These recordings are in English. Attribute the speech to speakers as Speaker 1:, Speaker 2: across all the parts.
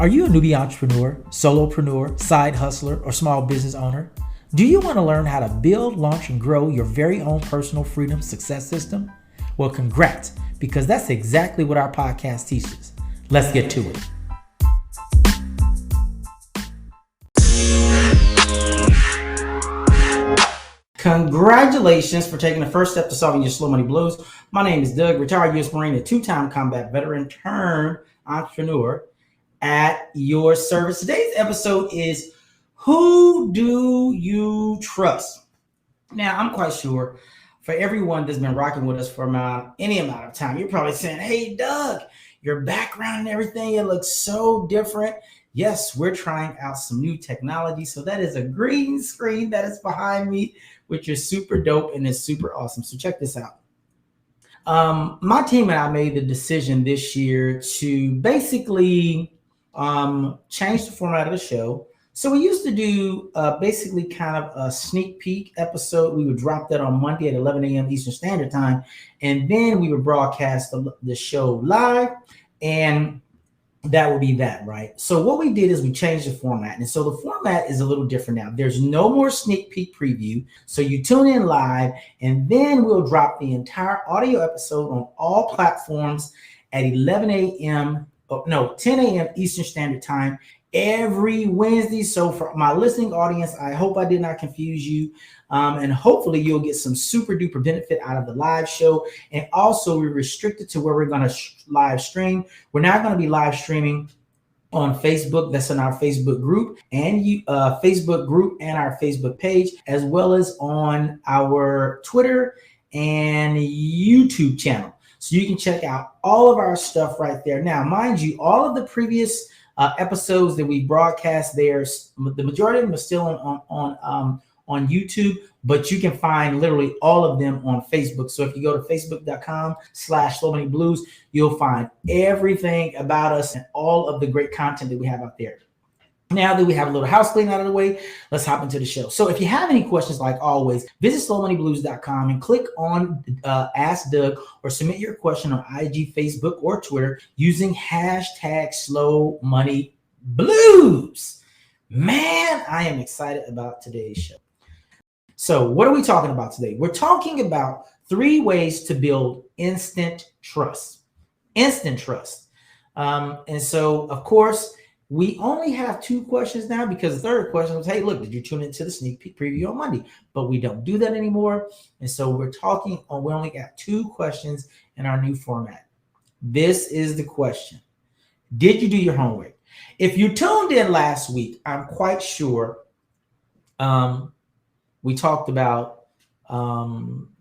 Speaker 1: Are you a newbie entrepreneur, solopreneur, side hustler, or small business owner? Do you want to learn how to build, launch, and grow your very own personal freedom success system? Well, congrats, because that's exactly what our podcast teaches. Let's get to it. Congratulations for taking the first step to solving your slow money blues. My name is Doug, retired U.S. Marine and two-time combat veteran turned entrepreneur at your service. Today's episode is Who Do You Trust? Now, I'm quite sure for everyone that's been rocking with us for any amount of time, you're probably saying, hey, Doug, your background and everything, it looks so different. Yes, we're trying out some new technology. So that is a green screen that is behind me, which is super dope and is super awesome. So check this out. My team and I made the decision this year to basically change the format of the show. So we used to do basically kind of a sneak peek episode. We would drop that on Monday at 11 a.m. Eastern Standard Time. And then we would broadcast the show live. And that would be that, right? So what we did is we changed the format. And so the format is a little different now. There's no more sneak peek preview. So you tune in live, and then we'll drop the entire audio episode on all platforms at 10 a.m. Eastern Standard Time every Wednesday. So for my listening audience, I hope I did not confuse you. And hopefully you'll get some super duper benefit out of the live show. And also we're restricted to where we're going to live stream. We're not going to be live streaming on Facebook. That's in our Facebook group and our Facebook page, as well as on our Twitter and YouTube channel. So you can check out all of our stuff right there. Now, mind you, all of the previous episodes that we broadcast there, the majority of them are still on YouTube, but you can find literally all of them on Facebook. So if you go to facebook.com/slowmoneyblues, you'll find everything about us and all of the great content that we have out there. Now that we have a little house clean out of the way, let's hop into the show. So if you have any questions, like always, visit slowmoneyblues.com and click on Ask Doug, or submit your question on IG, Facebook, or Twitter using hashtag SlowMoneyBlues. Man, I am excited about today's show. So what are we talking about today? We're talking about 3 ways to build instant trust. Instant trust. And so, of course, we only have 2 questions now, because the third question was, hey, look, did you tune into the sneak peek preview on Monday? But we don't do that anymore. And so we only got 2 questions in our new format. This is the question. Did you do your homework? If you tuned in last week, I'm quite sure we talked about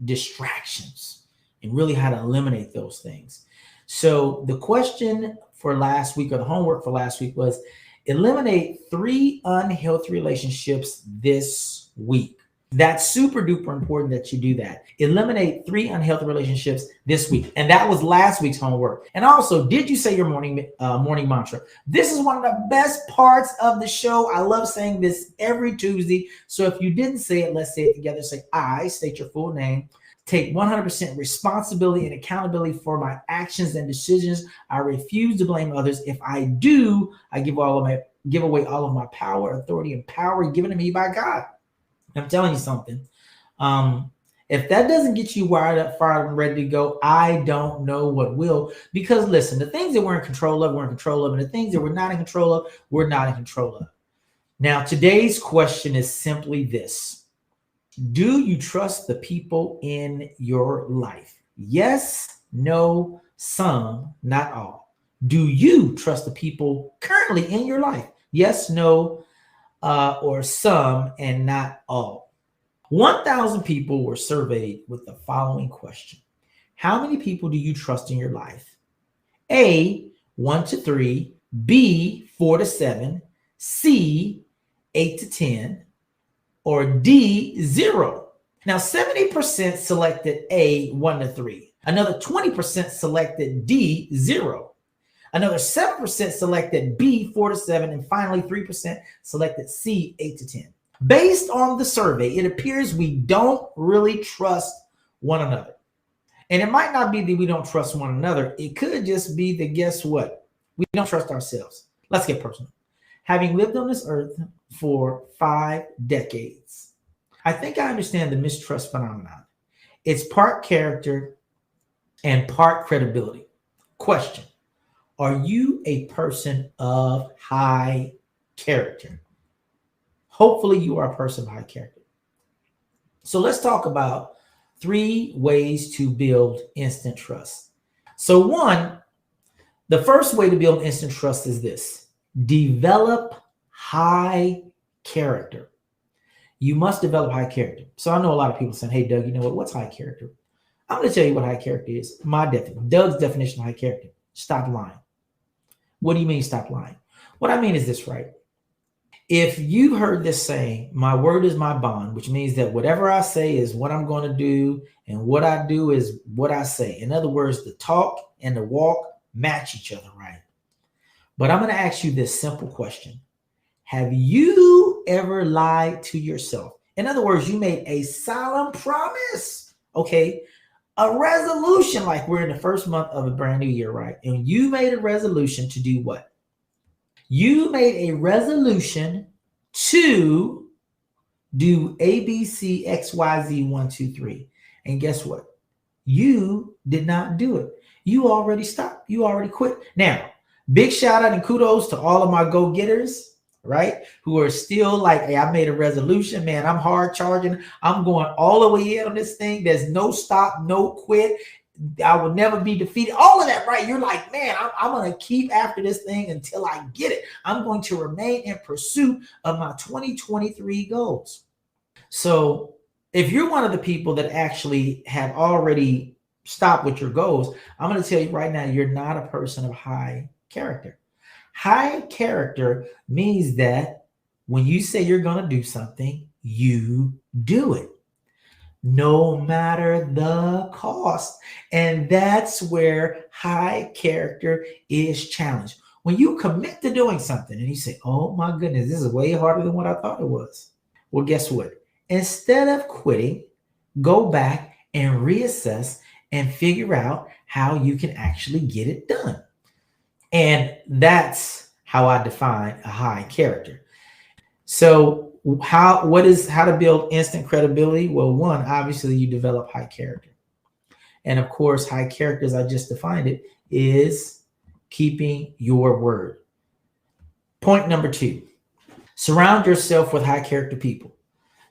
Speaker 1: distractions and really how to eliminate those things. So the question for last week, or the homework for last week, was eliminate 3 unhealthy relationships this week. That's super duper important that you do that. Eliminate 3 unhealthy relationships this week. And that was last week's homework. And also, did you say your morning mantra? This is one of the best parts of the show. I love saying this every Tuesday. So if you didn't say it, let's say it together. Say, I state your full name. Take 100% responsibility and accountability for my actions and decisions. I refuse to blame others. If I do, I give away all of my power, authority, and power given to me by God. I'm telling you something. If that doesn't get you wired up, fired, and ready to go, I don't know what will. Because listen, the things that we're in control of, we're in control of. And the things that we're not in control of, we're not in control of. Now, today's question is simply this. Do you trust the people in your life? Yes, no, some, not all. Do you trust the people currently in your life? Yes, no, or some, and not all. 1,000 people were surveyed with the following question. How many people do you trust in your life? A, 1 to 3, B, 4 to 7, C, 8 to 10, or D, 0. Now, 70% selected A, 1 to 3. Another 20% selected D, 0. Another 7% selected B, 4 to 7. And finally, 3% selected C, 8 to 10. Based on the survey, it appears we don't really trust one another. And it might not be that we don't trust one another. It could just be that, guess what? We don't trust ourselves. Let's get personal. Having lived on this earth for 5 decades, I think I understand the mistrust phenomenon. It's part character and part credibility. Question: are you a person of high character? Hopefully, you are a person of high character. So, let's talk about 3 ways to build instant trust. So, one, the first way to build instant trust is this: develop high character. You must develop high character. So, I know a lot of people saying, hey, Doug, you know what? What's high character? I'm going to tell you what high character is. Doug's definition of high character: stop lying. What do you mean stop lying? What I mean is this, right? If you heard this saying, my word is my bond, which means that whatever I say is what I'm going to do, and what I do is what I say. In other words, the talk and the walk match each other, right? But I'm going to ask you this simple question. Have you ever lied to yourself? In other words, you made a solemn promise, okay? A resolution, like we're in the first month of a brand new year, right? And you made a resolution to do what? You made a resolution to do A, B, C, X, Y, Z, 1, 2, 3. And guess what? You did not do it. You already stopped. You already quit. Now, big shout out and kudos to all of my go-getters, right? Who are still like, hey, I made a resolution, man. I'm hard charging. I'm going all the way in on this thing. There's no stop, no quit. I will never be defeated. All of that, right? You're like, man, I'm going to keep after this thing until I get it. I'm going to remain in pursuit of my 2023 goals. So if you're one of the people that actually have already stopped with your goals, I'm going to tell you right now, you're not a person of high character. High character means that when you say you're going to do something, you do it, no matter the cost. And that's where high character is challenged. When you commit to doing something and you say, oh my goodness, this is way harder than what I thought it was. Well, guess what? Instead of quitting, go back and reassess and figure out how you can actually get it done. And that's how I define a high character. So how to build instant credibility? Well, one, obviously you develop high character. And of course, high character, as I just defined it, is keeping your word. Point number 2, surround yourself with high character people.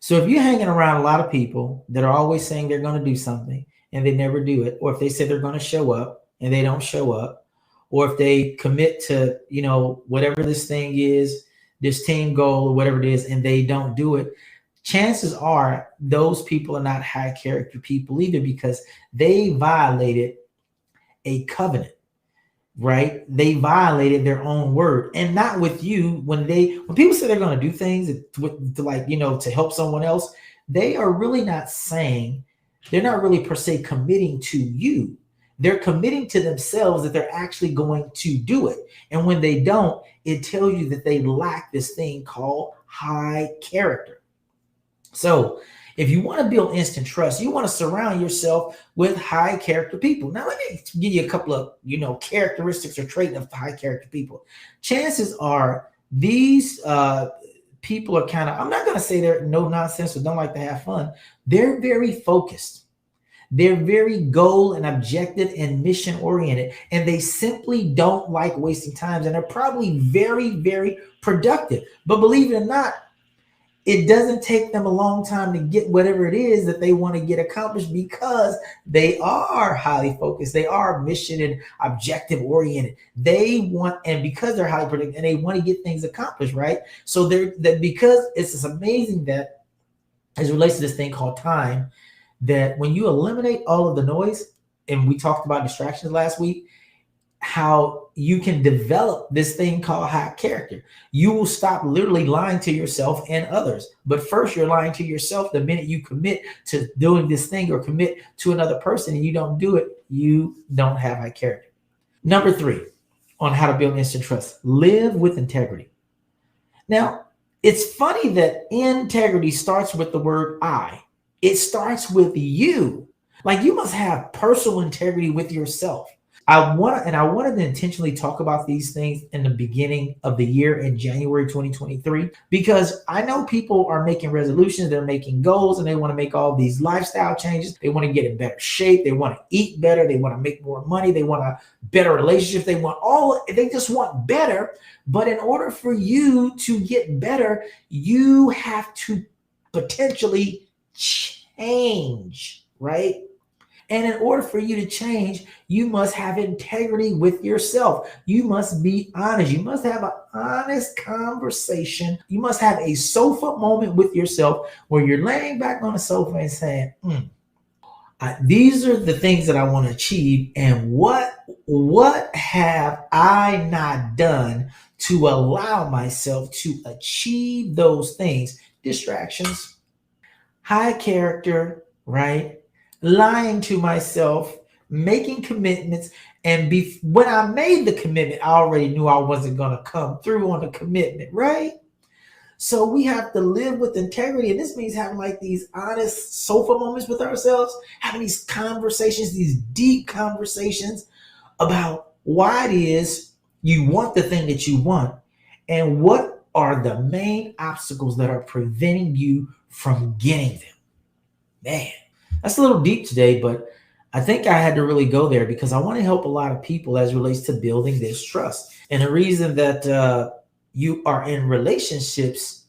Speaker 1: So if you're hanging around a lot of people that are always saying they're going to do something and they never do it, or if they say they're going to show up and they don't show up, or if they commit to, whatever this thing is, this team goal or whatever it is, and they don't do it, chances are those people are not high character people either, because they violated a covenant, right? They violated their own word, and not with you. When people say they're going to do things to help someone else, they are really not saying, they're not really per se committing to you. They're committing to themselves that they're actually going to do it. And when they don't, it tells you that they lack this thing called high character. So if you want to build instant trust, you want to surround yourself with high character people. Now, let me give you a couple of, characteristics or traits of high character people. Chances are these people are kind of, I'm not going to say they're no nonsense or don't like to have fun. They're very focused. They're very goal and objective and mission oriented, and they simply don't like wasting time, and they're probably very, very productive. But believe it or not, it doesn't take them a long time to get whatever it is that they want to get accomplished, because they are highly focused. They are mission and objective oriented. They want, and because they're highly productive and they want to get things accomplished, right? So because it's amazing that as it relates to this thing called time, that when you eliminate all of the noise, and we talked about distractions last week, how you can develop this thing called high character. You will stop literally lying to yourself and others. But first, you're lying to yourself the minute you commit to doing this thing or commit to another person and you don't do it, you don't have high character. Number 3, on how to build instant trust: live with integrity. Now, it's funny that integrity starts with the word I. It starts with you. Like, you must have personal integrity with yourself. I wanted to intentionally talk about these things in the beginning of the year in January 2023, because I know people are making resolutions, they're making goals, and they want to make all these lifestyle changes. They want to get in better shape, they want to eat better, they want to make more money, they want a better relationship, they just want better. But in order for you to get better, you have to potentially change, right? And in order for you to change, you must have integrity with yourself. You must be honest. You must have an honest conversation. You must have a sofa moment with yourself where you're laying back on the sofa and saying, these are the things that I want to achieve. And what have I not done to allow myself to achieve those things? Distractions, high character, right? Lying to myself, making commitments, and when I made the commitment, I already knew I wasn't going to come through on the commitment, right? So we have to live with integrity, and this means having like these honest sofa moments with ourselves, having these conversations, these deep conversations about why it is you want the thing that you want, and what are the main obstacles that are preventing you from getting them. Man, that's a little deep today, but I think I had to really go there because I want to help a lot of people as it relates to building this trust. And the reason that you are in relationships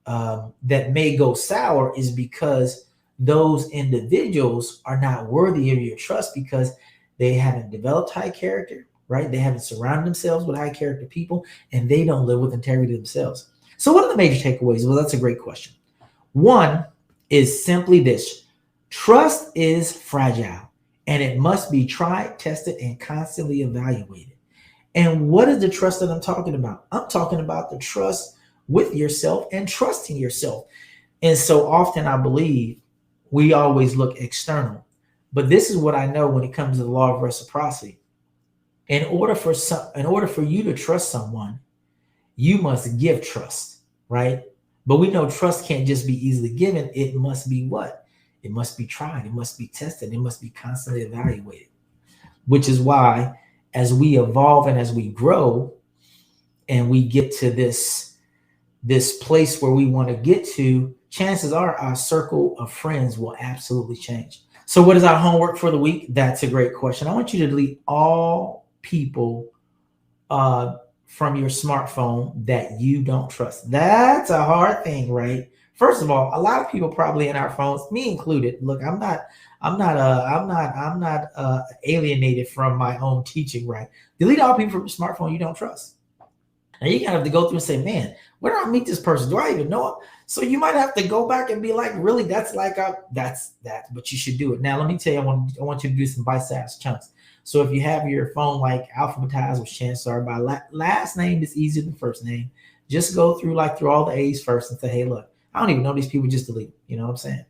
Speaker 1: that may go sour is because those individuals are not worthy of your trust because they haven't developed high character, right? They haven't surrounded themselves with high character people, and they don't live with integrity themselves. So what are the major takeaways? Well, that's a great question. One is simply this: trust is fragile, and it must be tried, tested, and constantly evaluated. And what is the trust that I'm talking about? I'm talking about the trust with yourself and trusting yourself. And so often I believe we always look external, but this is what I know when it comes to the law of reciprocity. In order for you to trust someone, you must give trust, right? But we know trust can't just be easily given. It must be what? It must be tried. It must be tested. It must be constantly evaluated, which is why as we evolve and as we grow and we get to this place where we want to get to, chances are our circle of friends will absolutely change. So what is our homework for the week? That's a great question. I want you to delete all people from your smartphone that you don't trust. That's a hard thing, right? First of all, a lot of people probably in our phones, me included. Look, I'm not alienated from my own teaching, right? Delete all people from your smartphone you don't trust. Now you gotta have to go through and say, man, where do I meet this person? Do I even know it? So you might have to go back and be like, really, that's that, but you should do it. Now let me tell you, I want you to do some bite-sized chunks. So if you have your phone like alphabetized, which chances are by last name is easier than first name, just go through all the A's first and say, hey, look, I don't even know these people, just delete them. You know what I'm saying?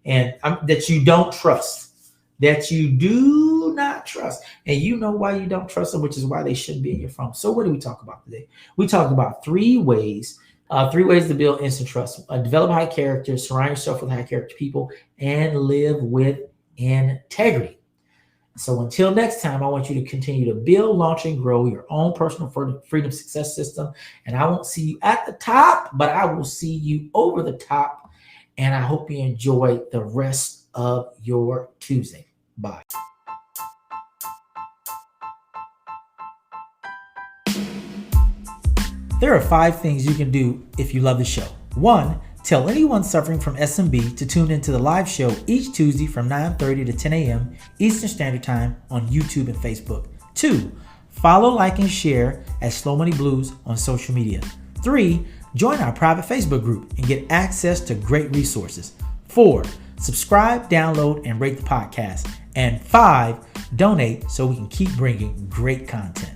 Speaker 1: And that you don't trust, that you do not trust. And you know why you don't trust them, which is why they shouldn't be in your phone. So what do we talk about today? We talked about three ways to build instant trust. Develop high character, surround yourself with high character people, and live with integrity. So until next time, I want you to continue to build, launch, and grow your own personal freedom success system. And I won't see you at the top, but I will see you over the top. And I hope you enjoy the rest of your Tuesday. Bye. There are 5 things you can do if you love the show. 1, tell anyone suffering from SMB to tune into the live show each Tuesday from 9:30 to 10 a.m. Eastern Standard Time on YouTube and Facebook. 2, follow, like, and share at Slow Money Blues on social media. 3, join our private Facebook group and get access to great resources. 4, subscribe, download, and rate the podcast. And 5, donate so we can keep bringing great content.